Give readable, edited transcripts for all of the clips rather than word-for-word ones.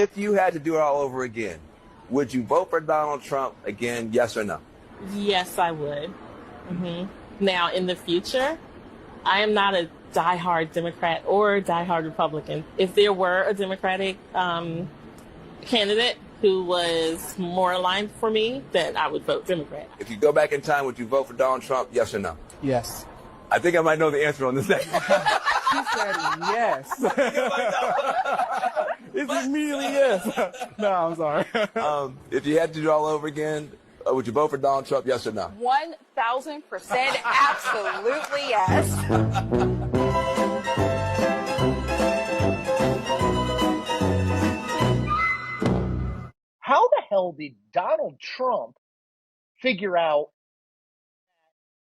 If you had to do it all over again, would you vote for Donald Trump again, yes or no? Yes, I would. Now, in the future, I am not a diehard Democrat or diehard Republican. If there were a Democratic candidate who was more aligned for me, then I would vote Democrat. If you go back in time, would you vote for Donald Trump, yes or no? Yes. I think I might know the answer on this next one. He said yes. It's immediately yes. No, I'm sorry. If you had to do it all over again, would you vote for Donald Trump, yes or no? 1,000% absolutely yes. How the hell did Donald Trump figure out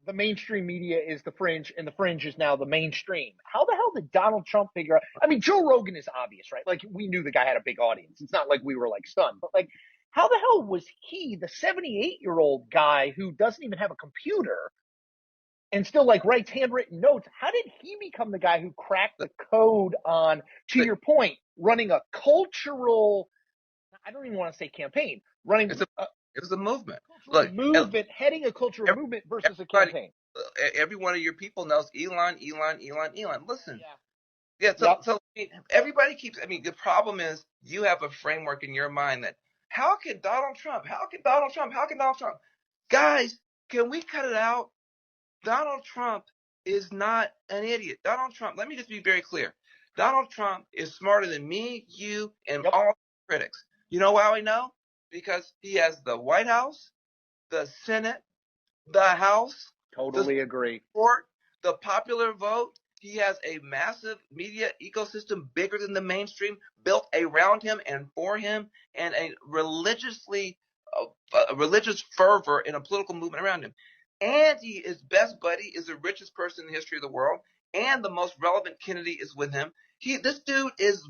the mainstream media is the fringe and the fringe is now the mainstream? How the hell did Donald Trump figure out? I mean, Joe Rogan is obvious, right? Like, we knew the guy had a big audience. It's not like we were like stunned, but like, how the hell was he, the 78-year-old guy who doesn't even have a computer and still like writes handwritten notes? How did he become the guy who cracked the code on, to your point, running a cultural, I don't even want to say campaign, running it was a movement. Look, heading a cultural movement versus a campaign. Every one of your people knows Elon. Listen. Yeah. So everybody keeps, the problem is you have a framework in your mind that how can Donald Trump? Guys, can we cut it out? Donald Trump is not an idiot. Donald Trump, let me just be very clear. Donald Trump is smarter than me, you, and all critics. You know how I know? Because he has the White House, the Senate, the House. Totally agree. Court, the popular vote. He has a massive media ecosystem bigger than the mainstream built around him and for him, and a religious fervor in a political movement around him. And his best buddy is the richest person in the history of the world, and the most relevant Kennedy is with him. This dude is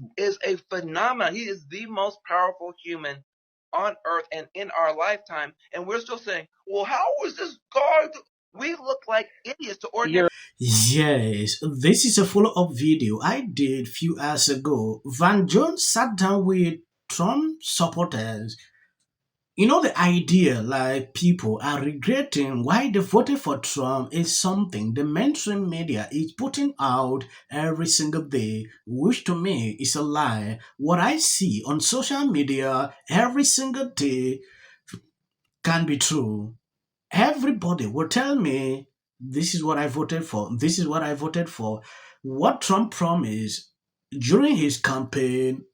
a phenomenon. He is the most powerful human on earth and in our lifetime, and we're still saying, well, how was this guy? We look like idiots to ordinary. Yes, this is a follow-up video I did few hours ago. Van Jones sat down with Trump supporters. You know, the idea like people are regretting why they voted for Trump is something the mainstream media is putting out every single day, which to me is a lie. What I see on social media every single day can be true. Everybody will tell me this is what I voted for. This is what I voted for. What Trump promised during his campaign,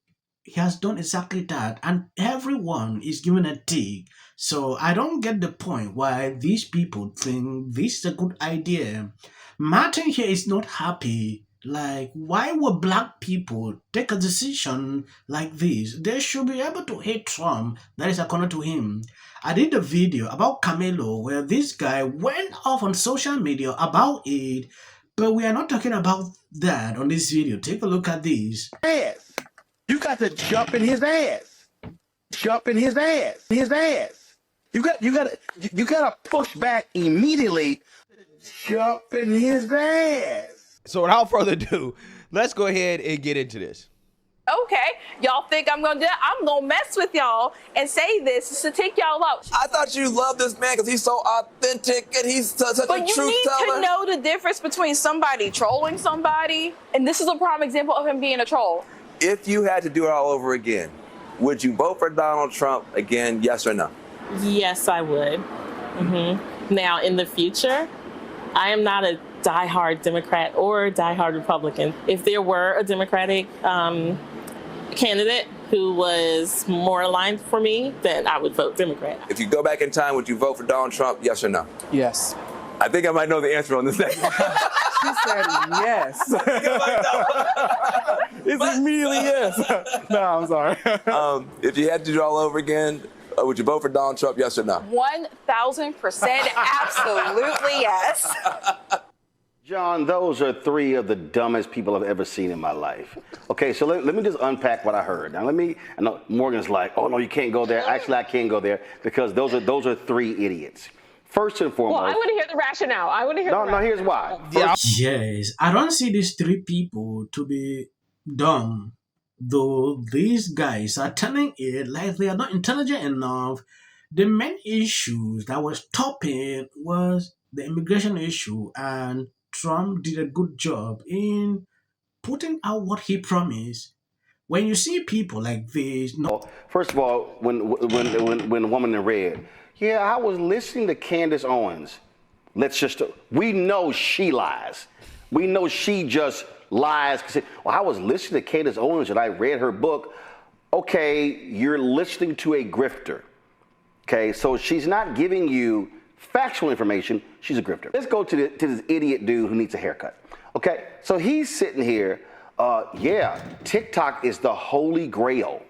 he has done exactly that, and everyone is given a tick. So I don't get the point why these people think this is a good idea. Martin here is not happy. Like, why would black people take a decision like this? They should be able to hate Trump. That is according to him. I did a video about Karmelo where this guy went off on social media about it, but we are not talking about that on this video. Take a look at this. Ass. You got to jump in his ass. Jump in his ass. His ass. You got to push back immediately. Jump in his ass. So without further ado, let's go ahead and get into this. Okay, y'all think I'm gonna do that? I'm gonna mess with y'all and say this to take y'all out. I thought you loved this man because he's so authentic and he's such a truth teller. But you need to know the difference between somebody trolling somebody, and this is a prime example of him being a troll. If you had to do it all over again, would you vote for Donald Trump again, yes or no? Yes, I would. Now, in the future, I am not a diehard Democrat or diehard Republican. If there were a Democratic candidate who was more aligned for me, then I would vote Democrat. If you go back in time, would you vote for Donald Trump, yes or no? Yes. I think I might know the answer on this next one. She said yes. It's immediately yes. No, I'm sorry. If you had to do it all over again, would you vote for Donald Trump, yes or no? 1,000% absolutely yes. John, those are three of the dumbest people I've ever seen in my life. Okay, so let me just unpack what I heard. Now I know Morgan's like, oh no, you can't go there. Actually, I can go there because those are three idiots. First and foremost. Well, I want to hear the rationale. No, here's why. Yes, I don't see these three people to be dumb. Though these guys are telling it like they are not intelligent enough, the main issues that was topping was the immigration issue, and Trump did a good job in putting out what he promised. When you see people like this, no, First of all, when the woman in red, yeah, I was listening to Candace Owens. We know she lies. We know she just lies. Well, I was listening to Candace Owens and I read her book. Okay, you're listening to a grifter. Okay, so she's not giving you factual information. She's a grifter. Let's go to this idiot dude who needs a haircut. Okay, so he's sitting here. Yeah, TikTok is the holy grail.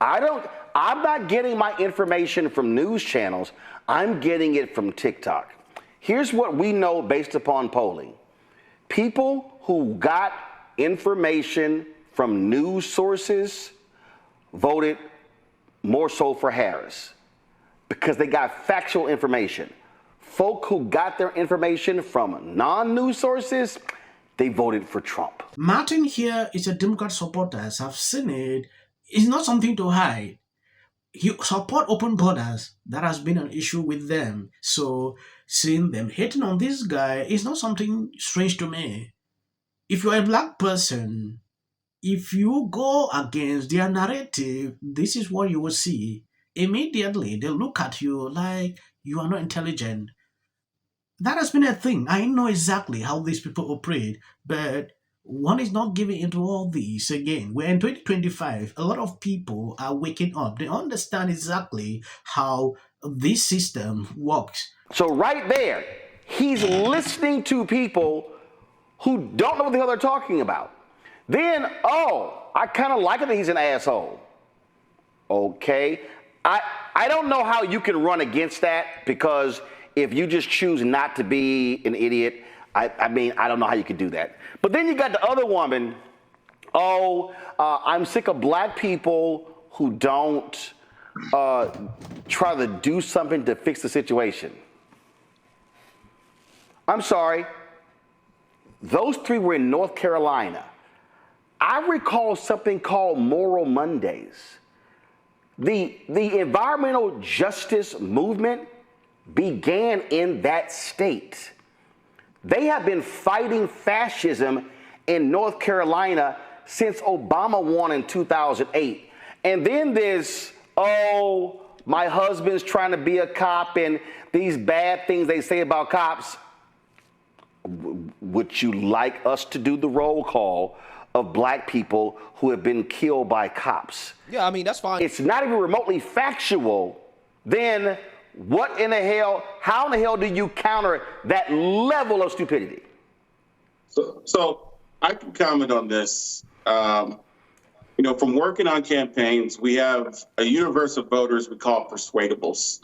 I'm not getting my information from news channels. I'm getting it from TikTok. Here's what we know based upon polling. People who got information from news sources voted more so for Harris because they got factual information. Folk who got their information from non-news sources, they voted for Trump. Martin here is a Democrat supporter. I've seen it. It's not something to hide. He support open borders. That has been an issue with them. So seeing them hating on this guy is not something strange to me. If you're a black person, if you go against their narrative, this is what you will see. Immediately, they look at you like you are not intelligent. That has been a thing. I know exactly how these people operate, but one is not giving into all these. Again, we're in 2025. A lot of people are waking up. They understand exactly how this system works. So right there, he's listening to people who don't know what the hell they're talking about. Then, I kind of like it that he's an asshole. Okay. I don't know how you can run against that, because if you just choose not to be an idiot, I mean, I don't know how you could do that. But then you got the other woman, I'm sick of black people who don't try to do something to fix the situation. I'm sorry. Those three were in North Carolina. I recall something called Moral Mondays. The environmental justice movement began in that state. They have been fighting fascism in North Carolina since Obama won in 2008. And then this, my husband's trying to be a cop and these bad things they say about cops. Would you like us to do the roll call of black people who have been killed by cops? Yeah, I mean, that's fine. It's not even remotely factual. Then what in the hell, how in the hell do you counter that level of stupidity? So I can comment on this. From working on campaigns, we have a universe of voters we call persuadables.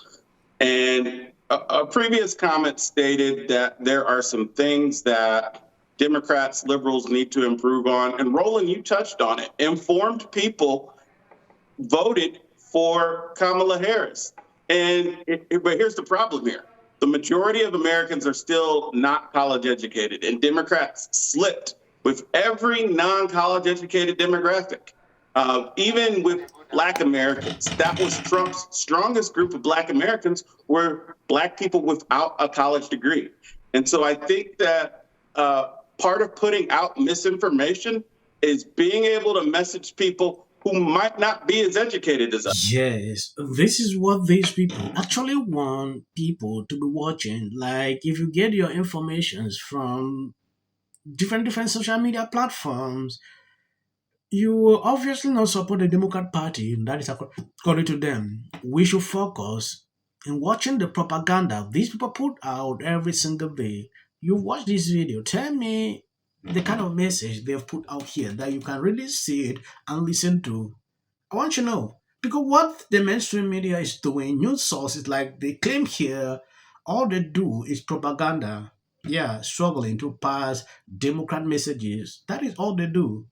And a previous comment stated that there are some things that Democrats, liberals need to improve on. And Roland, you touched on it. Informed people voted for Kamala Harris. But here's the problem here. The majority of Americans are still not college educated, and Democrats slipped with every non-college educated demographic. Even with black Americans, that was Trump's strongest group of black Americans were black people without a college degree. And so I think that part of putting out misinformation is being able to message people who might not be as educated as us. Yes, this is what these people actually want people to be watching. Like, if you get your informations from different social media platforms, you will obviously not support the Democrat Party. That is according to them. We should focus in watching the propaganda these people put out every single day. You watch this video, tell me the kind of message they've put out here that you can really see it and listen to. I want you to know. Because what the mainstream media is doing, news sources like they claim here, all they do is propaganda. Yeah, struggling to pass Democrat messages. That is all they do.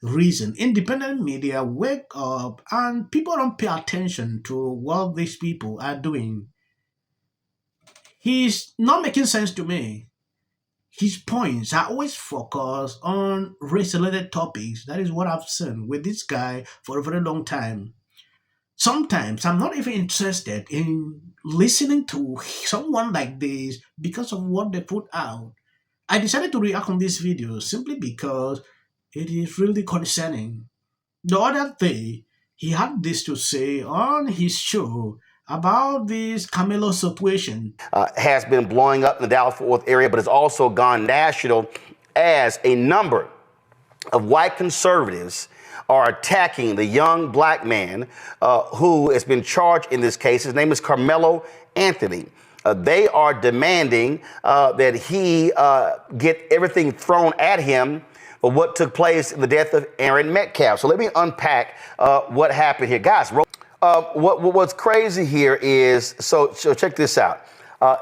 Reason. Independent media wake up and people don't pay attention to what these people are doing. He's not making sense to me. his points are always focused on race-related topics. That is what I've seen with this guy for a very long time. Sometimes I'm not even interested in listening to someone like this because of what they put out. I decided to react on this video simply because it is really concerning. The other day, he had this to say on his show about this Karmelo situation. Has been blowing up in the Dallas-Fort Worth area, but has also gone national as a number of white conservatives are attacking the young black man who has been charged in this case. His name is Karmelo Anthony. They are demanding that he get everything thrown at him for what took place in the death of Aaron Metcalf. So let me unpack what happened here. Guys, what's crazy here is, so check this out.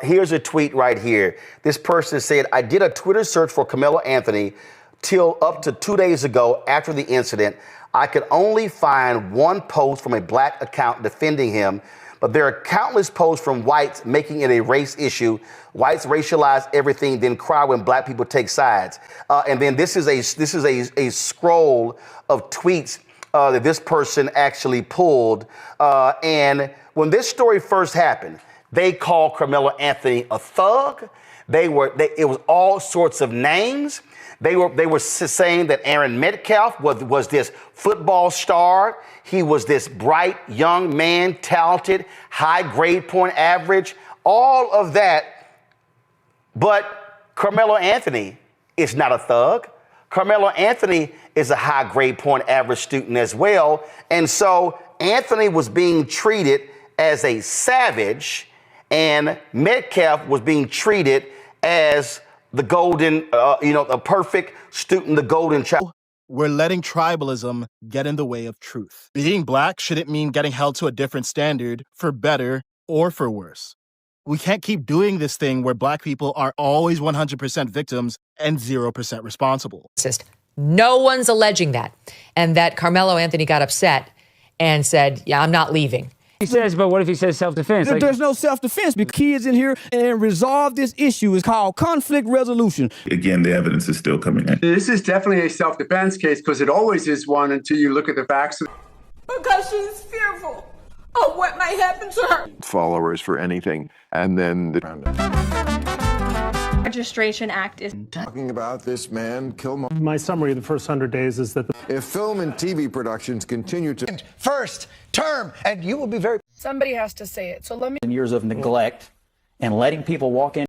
Here's a tweet right here. This person said, I did a Twitter search for Karmelo Anthony till up to 2 days ago after the incident. I could only find one post from a black account defending him, but there are countless posts from whites making it a race issue. Whites racialize everything, then cry when black people take sides. And then this is a scroll of tweets that this person actually pulled. And when this story first happened, they called Karmelo Anthony a thug. It was all sorts of names. They were saying that Aaron Metcalf was this football star. He was this bright young man, talented, high grade point average, all of that. But Karmelo Anthony is not a thug. Karmelo Anthony is a high grade point average student as well. And so Anthony was being treated as a savage, and Metcalf was being treated as the golden, a perfect student, the golden child. We're letting tribalism get in the way of truth. Being black shouldn't mean getting held to a different standard for better or for worse. We can't keep doing this thing where black people are always 100% victims and 0% responsible. No one's alleging that. And that Karmelo Anthony got upset and said, yeah, I'm not leaving. He says, but what if he says self-defense? There's no self-defense because kids in here and resolve this issue is called conflict resolution. Again, the evidence is still coming in. This is definitely a self-defense case because it always is one until you look at the facts. Because she's fearful of what might happen to her. Followers for anything, and then the Registration Act is talking about this man, My summary of the first 100 days is that if film and TV productions continue to first term, and you will be very. Somebody has to say it. So let me. Years of neglect and letting people walk in.